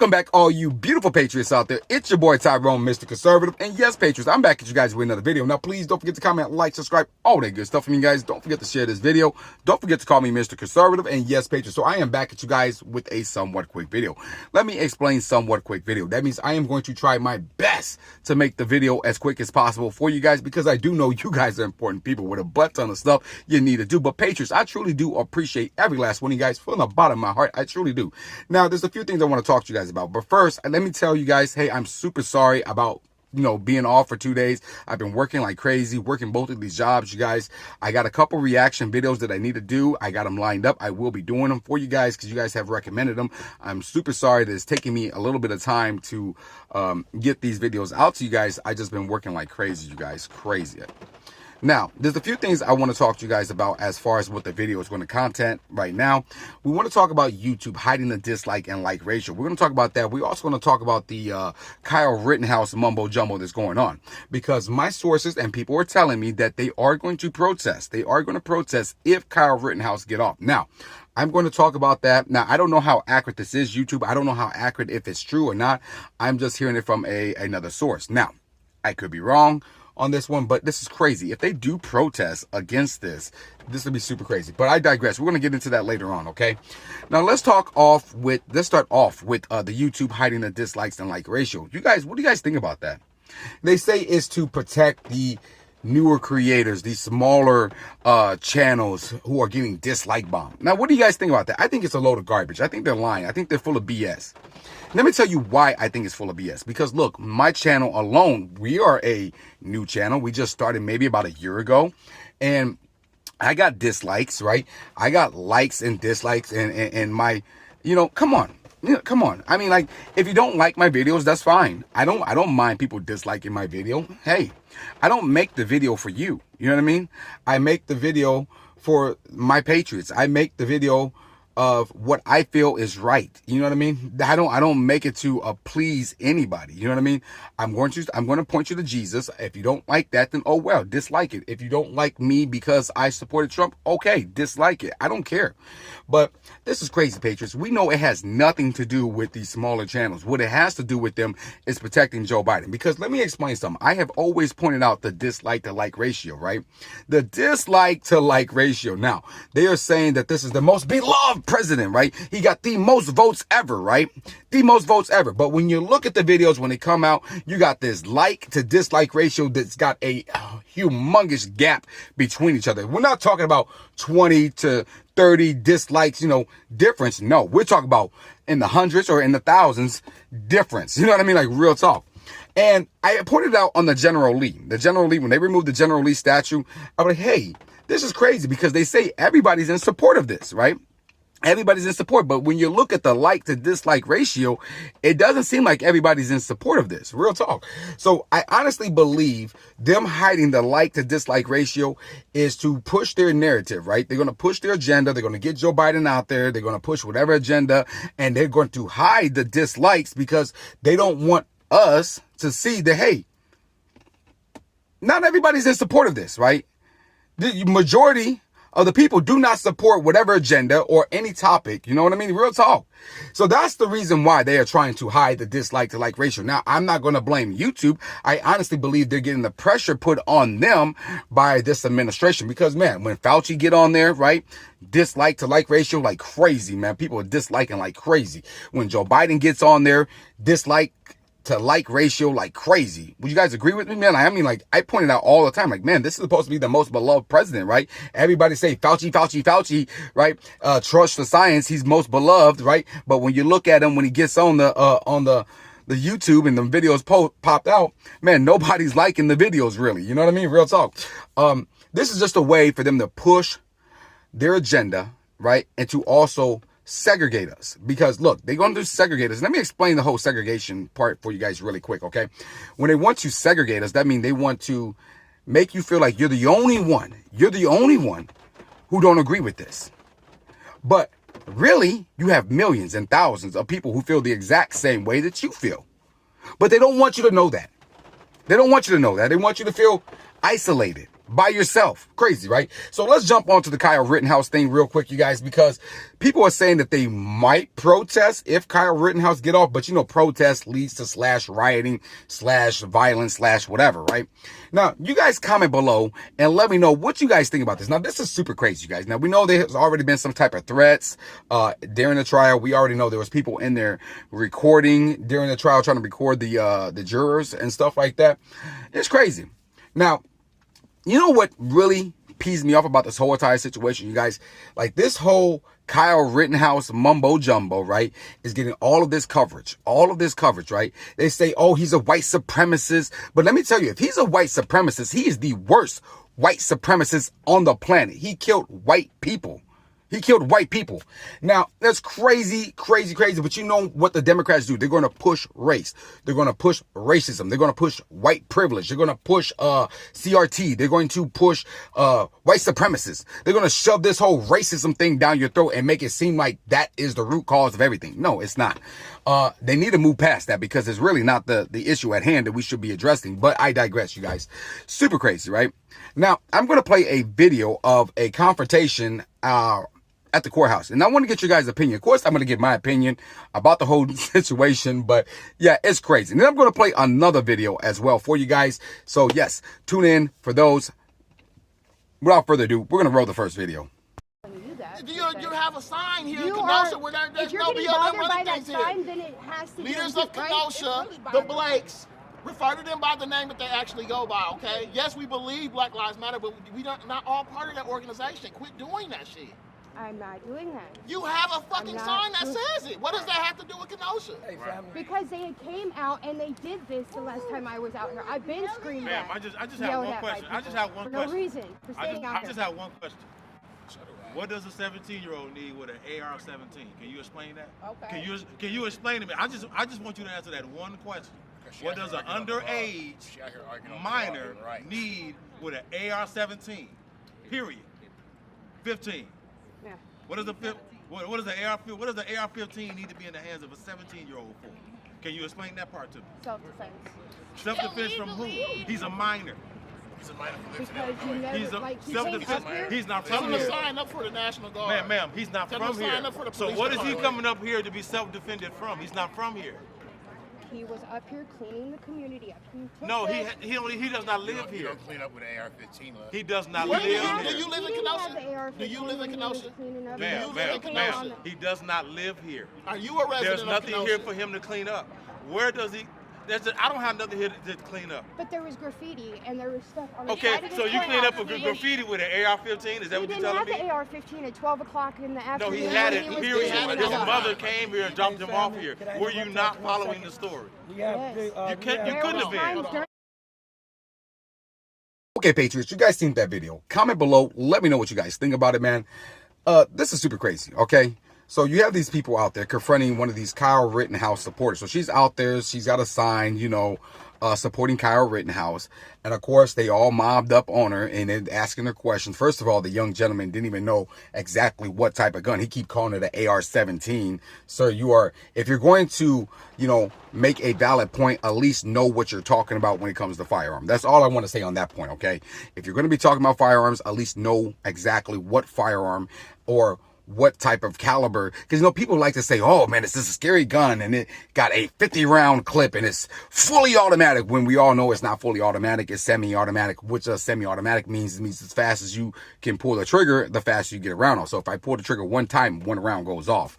Welcome back, all you beautiful patriots out there. It's your boy Tyrone, Mr. Conservative. And yes, patriots, I'm back at you guys with another video. Now, please don't forget to comment, like, subscribe, all that good stuff from you guys. Don't forget to share this video. Don't forget to call me Mr. Conservative. And yes, patriots, so I am back at you guys with a somewhat quick video. Let me explain somewhat quick video. That means I am going to try my best to make the video as quick as possible for you guys, because I do know you guys are important people with a butt ton of stuff you need to do. But patriots, I truly do appreciate every last one of you guys from the bottom of my heart. I truly do. Now, there's a few things I want to talk to you guys about. But first, let me tell you guys, hey, I'm super sorry about being off for 2 days. I've been working like crazy, working both of these jobs, you guys. I got a couple reaction videos that I need to do. I got them lined up. I will be doing them for you guys because you guys have recommended them. I'm super sorry that it's taking me a little bit of time to get these videos out to you guys. I just been working like crazy, you guys, crazy. Now, there's a few things I want to talk to you guys about as far as what the video is going to content right now. We want to talk about YouTube hiding the dislike and like ratio. We're going to talk about that. We're also going to talk about the Kyle Rittenhouse mumbo jumbo that's going on, because my sources and people are telling me that they are going to protest. They are going to protest if Kyle Rittenhouse get off. Now, I'm going to talk about that. Now, I don't know how accurate this is, YouTube. I don't know how accurate, if it's true or not. I'm just hearing it from another source. Now, I could be wrong on this one, but this is crazy. If they do protest against this would be super crazy. But I digress. We're going to get into that later on, okay? Now, let's start off with the YouTube hiding the dislikes and like ratio. You guys, what do you guys think about that? They say it's to protect the newer creators, these smaller channels who are getting dislike bombed. Now, what do you guys think about that? I think it's a load of garbage. I think they're lying. I think they're full of BS. Let me tell you why I think it's full of BS. Because look, my channel alone, we are a new channel. We just started maybe about a year ago. And I got dislikes, right? I got likes and dislikes and my, come on. Come on. I mean, like, if you don't like my videos, that's fine. I don't mind people disliking my video. Hey, I don't make the video for you. You know what I mean? I make the video for my patriots. I make the video of what I feel is right. You know what I mean? I don't make it to please anybody. You know what I mean? I'm going to point you to Jesus. If you don't like that, then oh well, dislike it. If you don't like me because I supported Trump, okay, dislike it. I don't care. But this is crazy, patriots. We know it has nothing to do with these smaller channels. What it has to do with them is protecting Joe Biden. Because let me explain something. I have always pointed out the dislike to like ratio, right? The dislike to like ratio. Now, they are saying that this is the most beloved president, right? He got the most votes ever, right? The most votes ever. But when you look at the videos when they come out, you got this like to dislike ratio that's got a humongous gap between each other. We're not talking about 20 to 30 dislikes, difference. No, we're talking about in the hundreds or in the thousands difference. You know what I mean? Like real talk. And I pointed out on the General Lee. The General Lee, when they removed the General Lee statue, I was like, hey, this is crazy, because they say everybody's in support of this, right? Everybody's in support. But when you look at the like to dislike ratio, it doesn't seem like everybody's in support of this. Real talk. So I honestly believe them hiding the like to dislike ratio is to push their narrative, right? They're going to push their agenda. They're going to get Joe Biden out there. They're going to push whatever agenda, and they're going to hide the dislikes because they don't want us to see that, hey, not everybody's in support of this, right? The majority of the people do not support whatever agenda or any topic. You know what I mean? Real talk. So that's the reason why they are trying to hide the dislike to like ratio. Now, I'm not going to blame YouTube. I honestly believe they're getting the pressure put on them by this administration, because, man, when Fauci get on there, right? Dislike to like ratio like crazy, man. People are disliking like crazy. When Joe Biden gets on there, dislike to like ratio like crazy. Would you guys agree with me, man? I mean, like, I pointed out all the time, like, man, this is supposed to be the most beloved president, right? Everybody say Fauci, Fauci, Fauci, right? Trust the science. He's most beloved, right? But when you look at him, when he gets on the YouTube and the videos popped out, man, nobody's liking the videos really. You know what I mean? Real talk. This is just a way for them to push their agenda, right? And to also segregate us, because look, they're going to segregate us. Let me explain the whole segregation part for you guys really quick, okay? When they want to segregate us, that means they want to make you feel like you're the only one who don't agree with this. But really, you have millions and thousands of people who feel the exact same way that you feel. But they don't want you to know that. They don't want you to know that. They want you to feel isolated by yourself. Crazy, right? So let's jump onto the Kyle Rittenhouse thing real quick, you guys, because people are saying that they might protest if Kyle Rittenhouse get off, but you know, protest leads to slash rioting, slash violence, slash whatever, right? Now, you guys comment below and let me know what you guys think about this. Now, this is super crazy, you guys. Now, we know there's already been some type of threats during the trial. We already know there was people in there recording during the trial, trying to record the jurors and stuff like that. It's crazy. Now, you know what really pees me off about this whole entire situation, you guys? Like, this whole Kyle Rittenhouse mumbo jumbo, right, is getting all of this coverage, right? They say, oh, he's a white supremacist. But let me tell you, if he's a white supremacist, he is the worst white supremacist on the planet. He killed white people. He killed white people. Now, that's crazy, crazy, crazy. But you know what the Democrats do? They're going to push race. They're going to push racism. They're going to push white privilege. They're going to push CRT. They're going to push white supremacists. They're going to shove this whole racism thing down your throat and make it seem like that is the root cause of everything. No, it's not. They need to move past that because it's really not the issue at hand that we should be addressing. But I digress, you guys. Super crazy, right? Now, I'm going to play a video of a confrontation at the courthouse. And I want to get your guys' opinion. Of course, I'm going to give my opinion about the whole situation. But yeah, it's crazy. And then I'm going to play another video as well for you guys. So yes, tune in for those. Without further ado, we're going to roll the first video. You have a sign here in Kenosha where there's no BLM running things here. Then it has to Leaders of Kenosha, the Blakes, refer to them by the name that they actually go by, okay? Yes, we believe Black Lives Matter, but we don't, not all part of that organization. Quit doing that shit. I'm not doing that. You have a fucking sign that says it. What does that have to do with Kenosha? Because they came out and they did this the last time I was out here. I've been screamed at. Ma'am, I just have one question. I just have one question. No reason for staying out I just have one question. What does a 17-year-old need with an AR-17? Can you explain that? Okay. Can you explain to me? I just want you to answer that one question. What does an underage minor need with an AR-17? Period. 15. Yeah. What does the AR-15 need to be in the hands of a 17-year-old for? Can you explain that part to me? Self-defense. Self-defense from who? He's a minor. Because you never, He's a like, self-defense. He's not Tell from them to here. sign up for the National Guard. Ma'am, he's not from here. So what is he coming up here to be self-defended from? He's not from here. He was up here cleaning the community up. No, he does not live here. You don't clean up with an AR-15. He does not Where live do here. you live in Kenosha? Do you live in Kenosha? Ma'am, he does not live here. Are you a resident There's of nothing Kenosha? here for him to clean up. Where does he? I don't have nothing here to clean up. But there was graffiti and there was stuff on the Okay, side of so his you clean up a courthouse. graffiti with an AR-15? Is that what you're telling me? He didn't have the AR-15 at 12 o'clock in the No, afternoon. he had it, He was period. doing His it. mother came here and dropped him off here. Were you not following the story? Yes. You couldn't have been. Okay, Patriots, you guys seen that video. Comment below. Let me know what you guys think about it, man. This is super crazy, okay? So you have these people out there confronting one of these Kyle Rittenhouse supporters. So she's out there. She's got a sign, you know, supporting Kyle Rittenhouse. And, of course, they all mobbed up on her and then asking her questions. First of all, the young gentleman didn't even know exactly what type of gun. He keep calling it an AR-17. Sir, if you're going to, you know, make a valid point, at least know what you're talking about when it comes to firearm. That's all I want to say on that point, okay? If you're going to be talking about firearms, at least know exactly what firearm or what type of caliber, because you know people like to say, oh man, it's this scary gun and it got a 50-round clip and it's fully automatic, when we all know it's not fully automatic. It's semi-automatic, which semi-automatic means as fast as you can pull the trigger, the faster you get around on. So if I pull the trigger one time, one round goes off.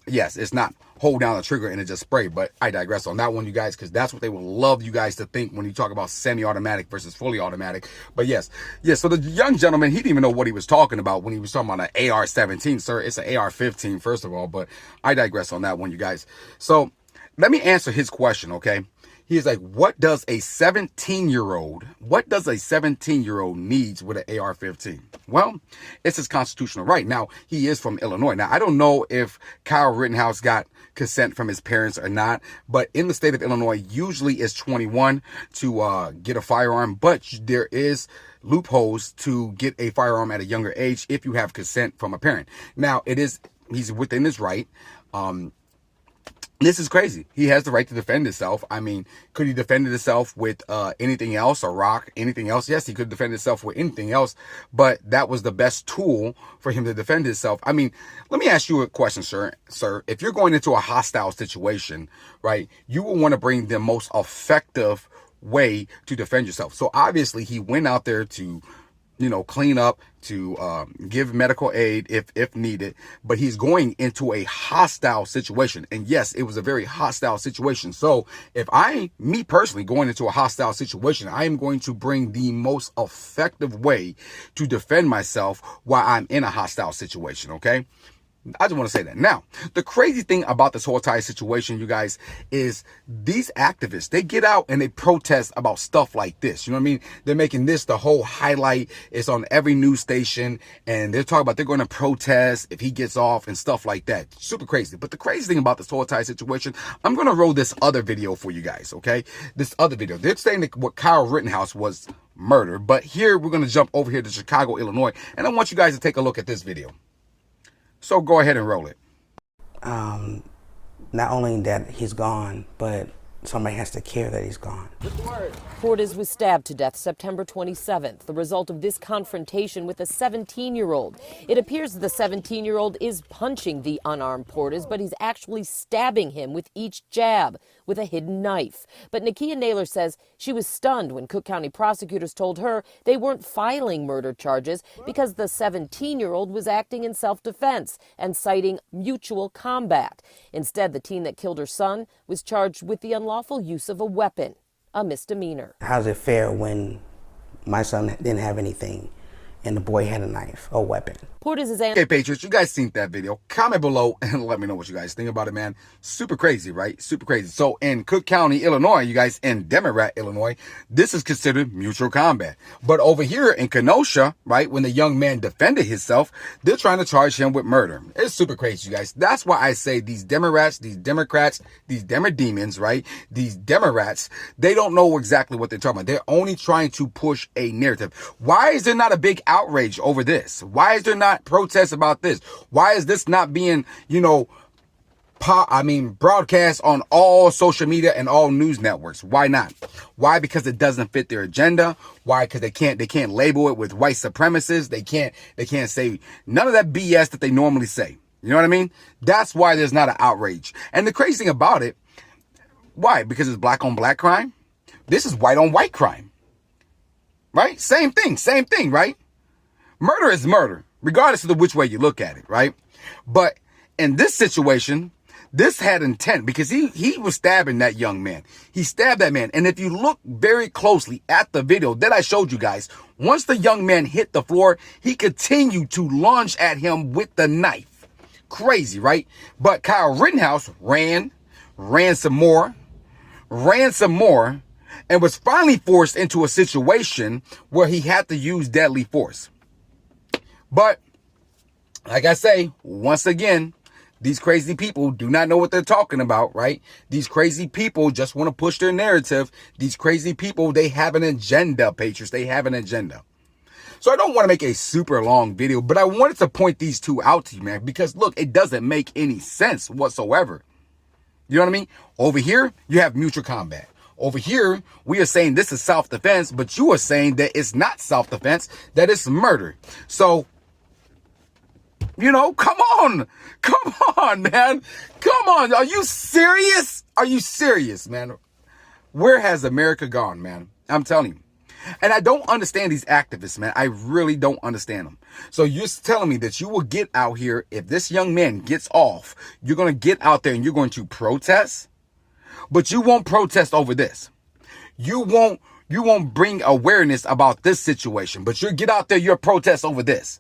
Yes, it's not hold down the trigger and it just spray. But I digress on that one, you guys, because that's what they would love you guys to think when you talk about semi-automatic versus fully automatic. But yes, so the young gentleman, he didn't even know what he was talking about when he was talking about an AR-17. Sir, it's an AR-15, first of all, but I digress on that one, you guys. So let me answer his question, okay? He's like, what does a 17-year-old needs with an AR-15? Well, it's his constitutional right. Now, he is from Illinois. Now, I don't know if Kyle Rittenhouse got consent from his parents or not, but in the state of Illinois, usually it's 21 to get a firearm, but there is loopholes to get a firearm at a younger age if you have consent from a parent. Now, he's within his right. This is crazy. He has the right to defend himself. I mean, could he defend himself with anything else, a rock, anything else? Yes, he could defend himself with anything else, but that was the best tool for him to defend himself. I mean, let me ask you a question, sir. If you're going into a hostile situation, right, you will want to bring the most effective way to defend yourself. So obviously he went out there to, you know, clean up, to give medical aid if needed, but he's going into a hostile situation. And yes, it was a very hostile situation. So if me personally going into a hostile situation, I am going to bring the most effective way to defend myself while I'm in a hostile situation. Okay. I just want to say that. Now, the crazy thing about this whole entire situation, you guys, is these activists, they get out and they protest about stuff like this. You know what I mean? They're making this the whole highlight. It's on every news station, and they're talking about they're going to protest if he gets off and stuff like that. Super crazy. But the crazy thing about this whole entire situation, I'm going to roll this other video for you guys, okay? This other video. They're saying that what Kyle Rittenhouse was murder, but here we're going to jump over here to Chicago, Illinois, and I want you guys to take a look at this video. So go ahead and roll it. Not only that he's gone, but somebody has to care that he's gone. Portis was stabbed to death September 27th, the result of this confrontation with a 17-year-old. It appears the 17-year-old is punching the unarmed Portis, but he's actually stabbing him with each jab with a hidden knife. But Nakia Naylor says she was stunned when Cook County prosecutors told her they weren't filing murder charges because the 17-year-old was acting in self-defense and citing mutual combat. Instead, the teen that killed her son was charged with the unlawful use of a weapon, a misdemeanor. How's it fair when my son didn't have anything and the boy had a knife, a weapon? Portis is Okay, Patriots, you guys seen that video. Comment below and let me know what you guys think about it, man. Super crazy, right? Super crazy. So in Cook County, Illinois, you guys, in Democrat, Illinois, this is considered mutual combat. But over here in Kenosha, right, when the young man defended himself, they're trying to charge him with murder. It's super crazy, you guys. That's why I say these Democrats, these Demodemons, right, these Democrats, they don't know exactly what they're talking about. They're only trying to push a narrative. Why is there not a big outrage over this? Why is there not protests about this? Why is this not being, you know, broadcast on all social media and all news networks? Why not? Why? Because it doesn't fit their agenda. Why? Because they can't label it with white supremacists. They can't say none of that BS that they normally say. You know what I mean? That's why there's not an outrage. And the crazy thing about it, why? Because it's black on black crime. This is white on white crime. Right? Same thing, right? Murder is murder, regardless of which way you look at it, right? But in this situation, this had intent because he was stabbing that young man. He stabbed that man. And if you look very closely at the video that I showed you guys, once the young man hit the floor, he continued to lunge at him with the knife. Crazy, right? But Kyle Rittenhouse ran some more, and was finally forced into a situation where he had to use deadly force. But like I say, once again, these crazy people do not know what they're talking about, right? These crazy people just want to push their narrative. These crazy people, they have an agenda, Patriots. They have an agenda. So I don't want to make a super long video, but I wanted to point these two out to you, man, because look, it doesn't make any sense whatsoever. You know what I mean? Over here, you have mutual combat. Over here, we are saying this is self-defense, but you are saying that it's not self-defense, that it's murder. So, you know, come on, man. Come on. Are you serious? Are you serious, man? Where has America gone, man? I'm telling you. And I don't understand these activists, man. I really don't understand them. So you're telling me that you will get out here, if this young man gets off, you're going to get out there and you're going to protest? But you won't protest over this. You won't bring awareness about this situation, but you'll get out there, you'll protest over this.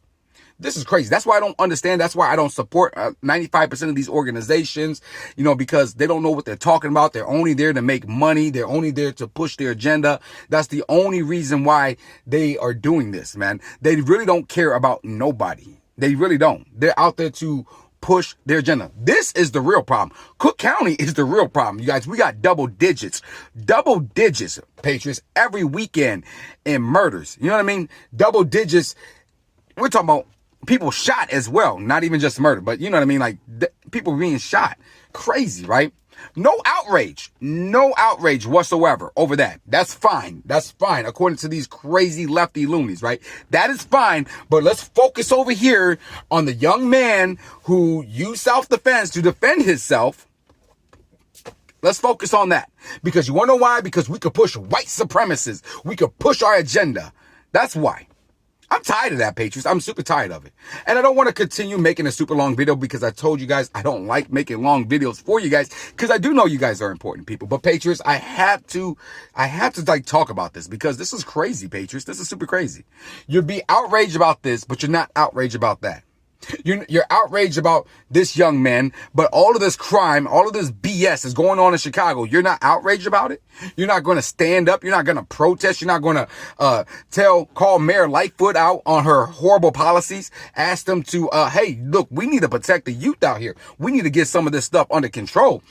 This is crazy. That's why I don't understand. That's why I don't support 95% of these organizations, you know, because they don't know what they're talking about. They're only there to make money. They're only there to push their agenda. That's the only reason why they are doing this, man. They really don't care about nobody. They really don't. They're out there to push their agenda. This is the real problem. Cook County is the real problem. You guys, we got double digits, Patriots, every weekend in murders. You know what I mean? Double digits. We're talking about people shot as well, not even just murder, but you know what I mean? Like people being shot. Crazy, right? No outrage whatsoever over that. That's fine. That's fine. According to these crazy lefty loonies, right? That is fine. But let's focus over here on the young man who used self-defense to defend himself. Let's focus on that. Because you want to know why? Because we could push white supremacists. We could push our agenda. That's why. I'm tired of that, Patriots. I'm super tired of it. And I don't want to continue making a super long video because I told you guys I don't like making long videos for you guys because I do know you guys are important people. But Patriots, I have to like talk about this because this is crazy, Patriots. This is super crazy. You'd be outraged about this, but you're not outraged about that. You're outraged about this young man, but all of this crime, all of this BS is going on in Chicago. You're not outraged about it. You're not going to stand up. You're not going to protest. You're not going to call Mayor Lightfoot out on her horrible policies. Ask them to, hey, look, we need to protect the youth out here. We need to get some of this stuff under control.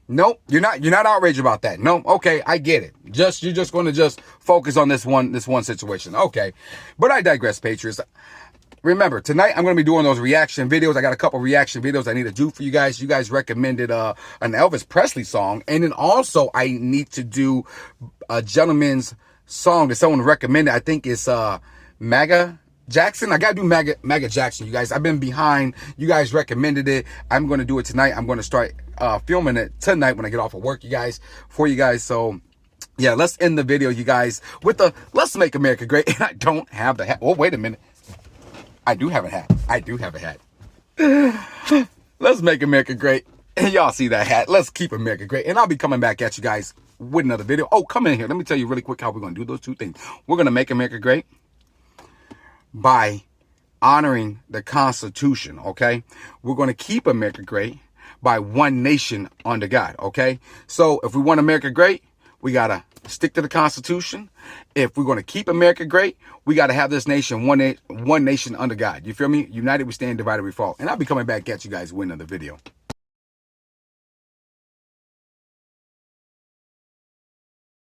No, you're not outraged about that. No, okay, I get it. You're just going to just focus on this one situation. Okay, but I digress, Patriots. Remember, tonight I'm going to be doing those reaction videos. I got a couple reaction videos I need to do for you guys. You guys recommended an Elvis Presley song. And then also I need to do a gentleman's song that someone recommended. I think it's MAGA Jackson. I got to do MAGA Jackson, you guys. I've been behind. You guys recommended it. I'm going to do it tonight. I'm going to start filming it tonight when I get off of work, you guys, for you guys. So yeah, let's end the video, you guys, with the Let's Make America Great. And I don't have the hat. Oh, wait a minute. I do have a hat. I do have a hat. Let's make America great. And y'all see that hat. Let's keep America great. And I'll be coming back at you guys with another video. Oh, come in here. Let me tell you really quick how we're going to do those two things. We're going to make America great by honoring the Constitution, okay? We're going to keep America great by one nation under God, okay? So if we want America great, we got to stick to the Constitution. If we're going to keep America great, we got to have this nation, one nation under God. You feel me? United we stand, divided we fall. And I'll be coming back at you guys with another video.